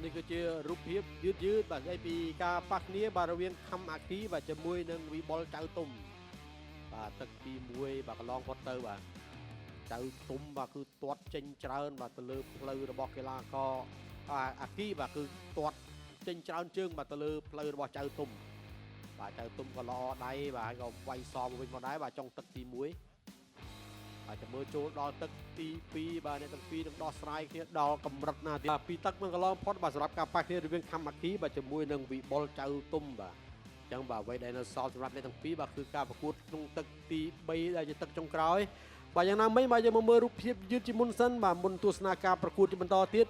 នេះគឺជារូបភាពយឺតបាទស្អីពីការប៉ះគ្នាបាទរវាងខំអាគីបាទជាមួយនឹងវីបុលចៅទុំបាទទឹកទី1បាទកន្លងផុតទៅបាទចៅទុំបាទគឺទាត់ចេញច្រើនបាទទៅលើផ្លូវរបស់កីឡាករអាគីបាទគឺទាត់ចេញច្រើនជើងបាទទៅលើផ្លូវរបស់ចៅទុំបាទចៅទុំក៏ល្អដៃបាទហើយក៏វាយសមវិញមកដែរបាទចុងទឹកទី1បាទចាំមើលចូលដល់ទឹកទី2បាទអ្នកទាំងពីរនឹងដោះស្រាយគ្នាដល់កម្រិតណាទៀតបាទពីទឹកនឹងកន្លងផុតបាទសម្រាប់ការប៉ះគ្នារវាងខំអាគីបាទជាមួយនឹងវិបុលចៅទុំបាទអញ្ចឹងបាទអ្វីដែលនៅសល់សម្រាប់អ្នកទាំងពីរបាទគឺការប្រកួតក្នុងទឹកទី3ដែលជាទឹកចុងក្រោយបាទយ៉ាងណាមិញបាទយើងមកមើលរូបភាពយឺតជាមុនសិនបាទមុនទស្សនាការប្រកួតជាបន្តទៀត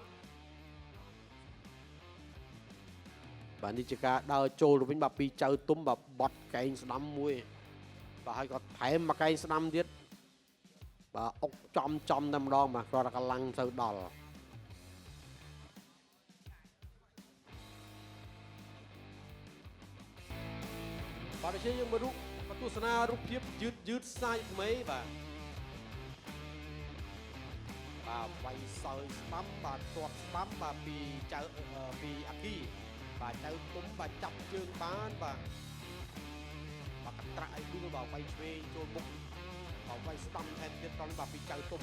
បាទនេះជាការដើរចូលទៅវិញបាទពីចៅទុំបាទបត់កែងស្ដាំមួយបាទហើយក៏ថែមមកកែងស្ដាំទៀតបាទអុកចំតែម្ដងបាទគាត់កម្លាំងទៅដល់បាទដូចជាយើងមកទស្សនារូបភាពយឺតសាយថ្មីបាទវាយសើស្ដាំបាទទាត់ស្ដាំបាទពីអាគីបាទចៅទុំបាទចាប់ជើងបានបាទកត្រាក់ឲ្យដួលបាទវាយឆ្វេងចូលមុខបាទវាយស្ដាំថែមទៀតដល់បាទពីចៅទុំ